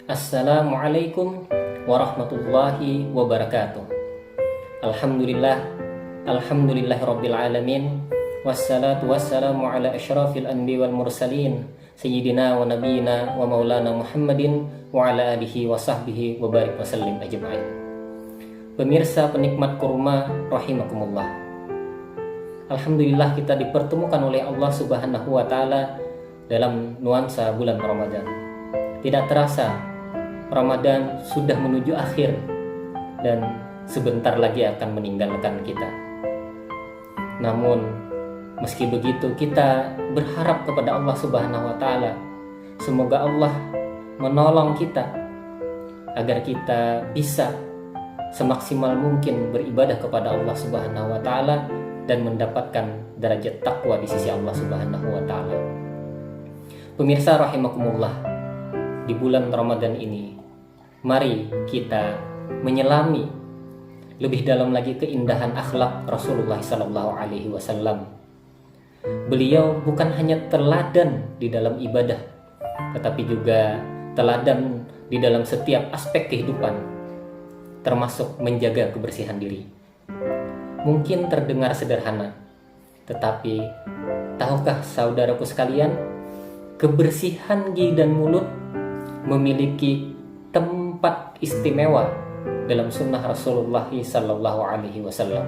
Assalamualaikum warahmatullahi wabarakatuh. Alhamdulillah, alhamdulillahirabbil alamin. Wassalatu wassalamu ala asyrafil anbiya wal mursalin sayyidina wa nabiyina wa maulana Muhammadin wa ala alihi wa sahbihi wa barik wa sallim ajma'in. Pemirsa penikmat kurma rahimakumullah. Alhamdulillah kita dipertemukan oleh Allah Subhanahu wa taala dalam nuansa bulan Ramadan. Tidak terasa Ramadan sudah menuju akhir dan sebentar lagi akan meninggalkan kita. Namun meski begitu kita berharap kepada Allah Subhanahu wa taala, semoga Allah menolong kita agar kita bisa semaksimal mungkin beribadah kepada Allah Subhanahu wa taala dan mendapatkan derajat takwa di sisi Allah Subhanahu wa taala. Pemirsa rahimakumullah, di bulan Ramadan ini mari kita menyelami lebih dalam lagi keindahan akhlak Rasulullah sallallahu alaihi wasallam. Beliau bukan hanya teladan di dalam ibadah, tetapi juga teladan di dalam setiap aspek kehidupan, termasuk menjaga kebersihan diri. Mungkin terdengar sederhana, tetapi tahukah saudaraku sekalian, kebersihan gigi dan mulut memiliki tempat istimewa dalam sunnah Rasulullah sallallahu alaihi wasallam.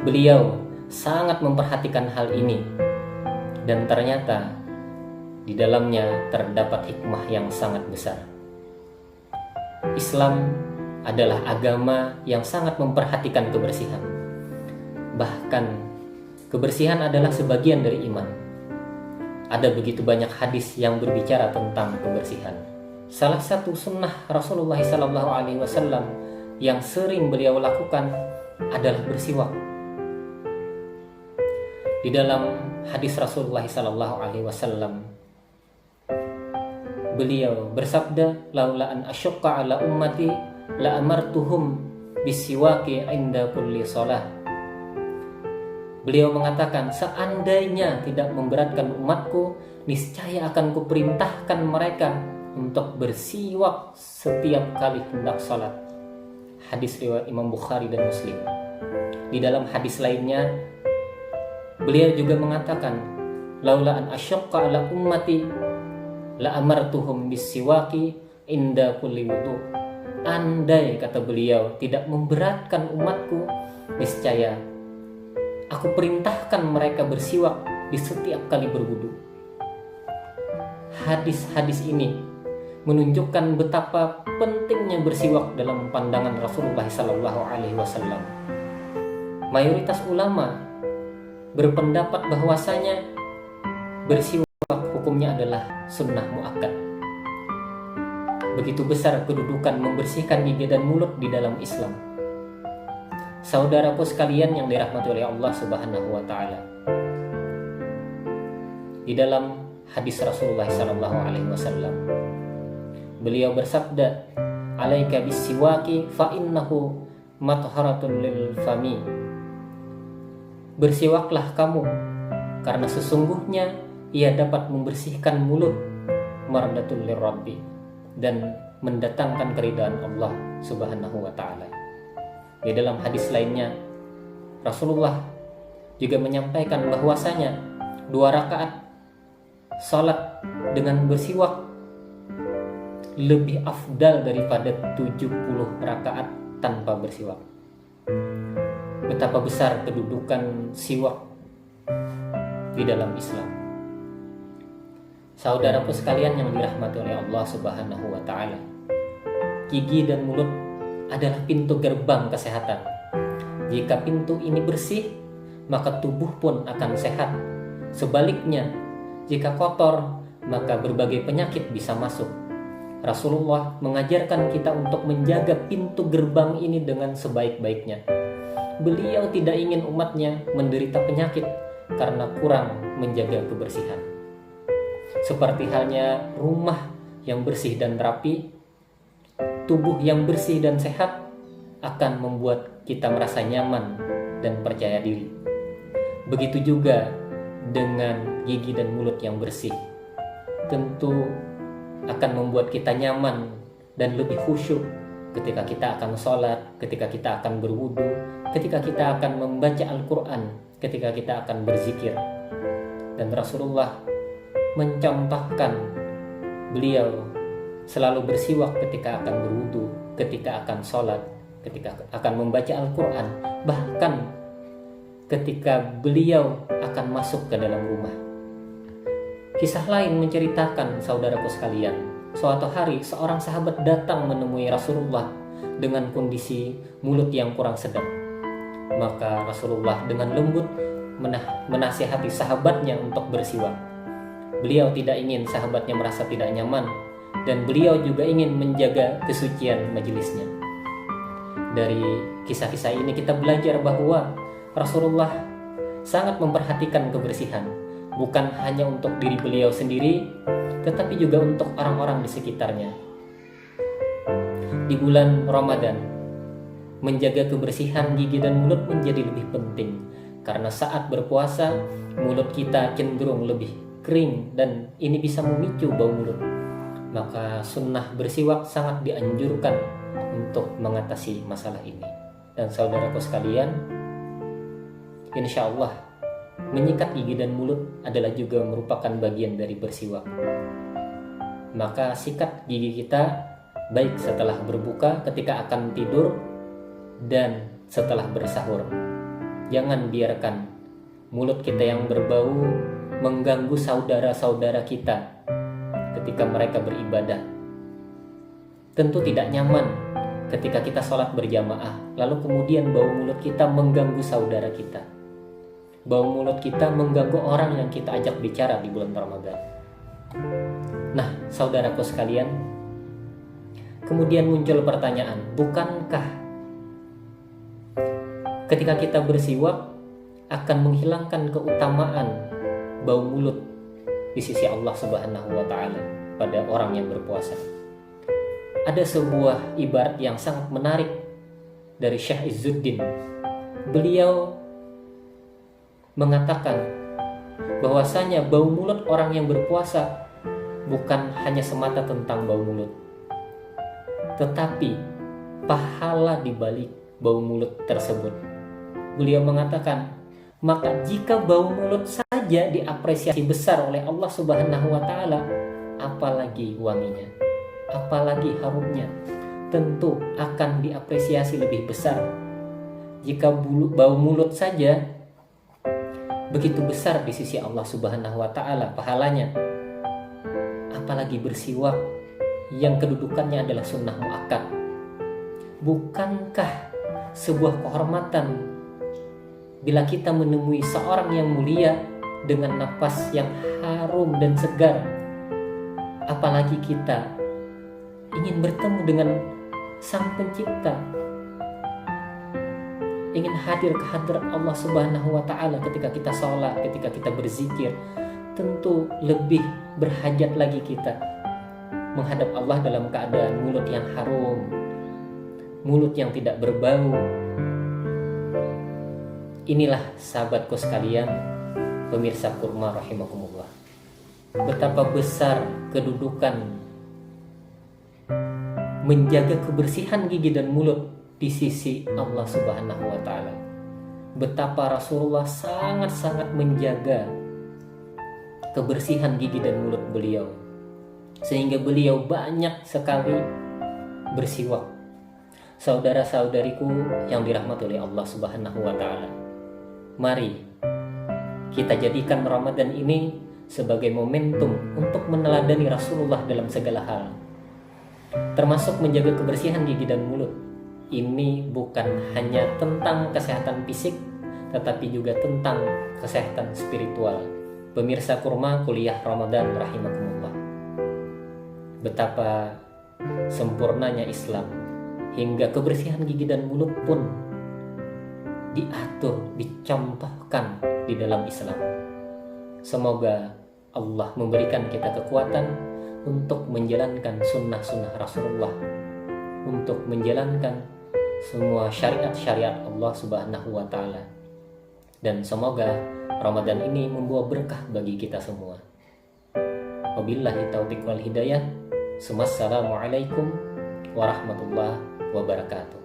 Beliau sangat memperhatikan hal ini dan ternyata di dalamnya terdapat hikmah yang sangat besar. Islam adalah agama yang sangat memperhatikan kebersihan. Bahkan kebersihan adalah sebagian dari iman. Ada begitu banyak hadis yang berbicara tentang kebersihan. Salah satu sunnah Rasulullah SAW yang sering beliau lakukan adalah bersiwak. Di dalam hadis Rasulullah SAW, beliau bersabda, "Laula an asyqa ala ummati la amartuhum bisiwaki inda kulli shalah." Beliau mengatakan, seandainya tidak memberatkan umatku, niscaya akan kuperintahkan mereka untuk bersiwak setiap kali hendak salat. Hadis riwayat Imam Bukhari dan Muslim. Di dalam hadis lainnya, beliau juga mengatakan, laula an asyqa ala ummati la amartuhum bisiwaki inda kulli wudu. Andai, kata beliau, tidak memberatkan umatku, niscaya aku perintahkan mereka bersiwak di setiap kali berwudu. Hadis-hadis ini menunjukkan betapa pentingnya bersiwak dalam pandangan Rasulullah SAW. Mayoritas ulama berpendapat bahwasanya bersiwak hukumnya adalah sunnah muakkad. Begitu besar kedudukan membersihkan gigi dan mulut di dalam Islam. Saudaraku sekalian yang dirahmati oleh Allah Subhanahu wa taala. Di dalam hadis Rasulullah sallallahu alaihi wasallam, beliau bersabda, "Alaika bisiwaki fa innahu matharatun lil fami." Bersiwaklah kamu karena sesungguhnya ia dapat membersihkan mulut, mardatul lirabbi, dan mendatangkan keridhaan Allah Subhanahu wa taala. Di dalam hadis lainnya, Rasulullah juga menyampaikan bahwasanya 2 rakaat salat dengan bersiwak lebih afdal daripada 70 rakaat tanpa bersiwak. Betapa besar kedudukan siwak di dalam Islam. Saudaraku sekalian yang dirahmati oleh Allah Subhanahu wa taala, gigi dan mulut adalah pintu gerbang kesehatan. Jika pintu ini bersih, maka tubuh pun akan sehat. Sebaliknya, jika kotor, maka berbagai penyakit bisa masuk. Rasulullah mengajarkan kita untuk menjaga pintu gerbang ini dengan sebaik-baiknya. Beliau tidak ingin umatnya menderita penyakit karena kurang menjaga kebersihan. Seperti halnya rumah yang bersih dan rapi, tubuh yang bersih dan sehat akan membuat kita merasa nyaman dan percaya diri. Begitu juga dengan gigi dan mulut yang bersih. Tentu akan membuat kita nyaman dan lebih khusyuk ketika kita akan sholat, ketika kita akan berwudu, ketika kita akan membaca Al-Quran, ketika kita akan berzikir. Dan Rasulullah mencontohkan beliau selalu bersiwak ketika akan berwudu, ketika akan sholat, ketika akan membaca Al-Quran, bahkan ketika beliau akan masuk ke dalam rumah. Kisah lain menceritakan, saudaraku sekalian, suatu hari seorang sahabat datang menemui Rasulullah dengan kondisi mulut yang kurang sedap. Maka Rasulullah dengan lembut menasihati sahabatnya untuk bersiwak. Beliau tidak ingin sahabatnya merasa tidak nyaman, dan beliau juga ingin menjaga kesucian majelisnya. Dari kisah-kisah ini kita belajar bahwa Rasulullah sangat memperhatikan kebersihan, bukan hanya untuk diri beliau sendiri, tetapi juga untuk orang-orang di sekitarnya. Di bulan Ramadan, menjaga kebersihan gigi dan mulut menjadi lebih penting, karena saat berpuasa, mulut kita cenderung lebih kering dan ini bisa memicu bau mulut. Maka sunnah bersiwak sangat dianjurkan untuk mengatasi masalah ini. Dan saudaraku sekalian, insya Allah menyikat gigi dan mulut adalah juga merupakan bagian dari bersiwak. Maka sikat gigi kita baik setelah berbuka, ketika akan tidur, dan setelah bersahur. Jangan biarkan mulut kita yang berbau mengganggu saudara-saudara kita ketika mereka beribadah. Tentu tidak nyaman ketika kita sholat berjamaah, lalu kemudian bau mulut kita mengganggu saudara kita. Bau mulut kita mengganggu orang yang kita ajak bicara di bulan Ramadan. Nah, saudaraku sekalian, kemudian muncul pertanyaan, bukankah ketika kita bersiwak akan menghilangkan keutamaan bau mulut di sisi Allah Subhanahu wa Ta'ala pada orang yang berpuasa? Ada sebuah ibarat yang sangat menarik dari Syekh Izzuddin. Beliau mengatakan bahwasanya bau mulut orang yang berpuasa bukan hanya semata tentang bau mulut, tetapi pahala di balik bau mulut tersebut. Beliau mengatakan, maka jika bau mulut saja diapresiasi besar oleh Allah Subhanahu wa Ta'ala, apalagi wanginya, apalagi harumnya, tentu akan diapresiasi lebih besar. Jika bau mulut saja begitu besar di sisi Allah Subhanahu wa Ta'ala pahalanya, apalagi bersiwak yang kedudukannya adalah sunnah muakkad. Bukankah sebuah kehormatan bila kita menemui seorang yang mulia dengan nafas yang harum dan segar, apalagi kita ingin bertemu dengan Sang Pencipta, ingin hadir ke hadrat Allah Subhanahu wa Ta'ala ketika kita sholat, ketika kita berzikir, tentu lebih berhajat lagi kita menghadap Allah dalam keadaan mulut yang harum, mulut yang tidak berbau. Inilah sahabatku sekalian, pemirsa Kurma rahimakumullah, betapa besar kedudukan menjaga kebersihan gigi dan mulut di sisi Allah Subhanahu wa Ta'ala. Betapa Rasulullah sangat-sangat menjaga kebersihan gigi dan mulut beliau, sehingga beliau banyak sekali bersiwak. Saudara-saudariku yang dirahmati oleh Allah Subhanahu wa Ta'ala, mari kita jadikan Ramadan ini sebagai momentum untuk meneladani Rasulullah dalam segala hal, termasuk menjaga kebersihan gigi dan mulut. Ini bukan hanya tentang kesehatan fisik, tetapi juga tentang kesehatan spiritual. Pemirsa Kurma kuliah Ramadan rahimakumullah, betapa sempurnanya Islam, hingga kebersihan gigi dan mulut pun diatur, dicontohkan di dalam Islam. Semoga Allah memberikan kita kekuatan untuk menjalankan sunnah-sunnah Rasulullah, untuk menjalankan semua syariat-syariat Allah Subhanahu wa Ta'ala. Dan semoga Ramadan ini membawa berkah bagi kita semua. Wabillahi taufiq wal hidayah. Assalamualaikum warahmatullahi wabarakatuh.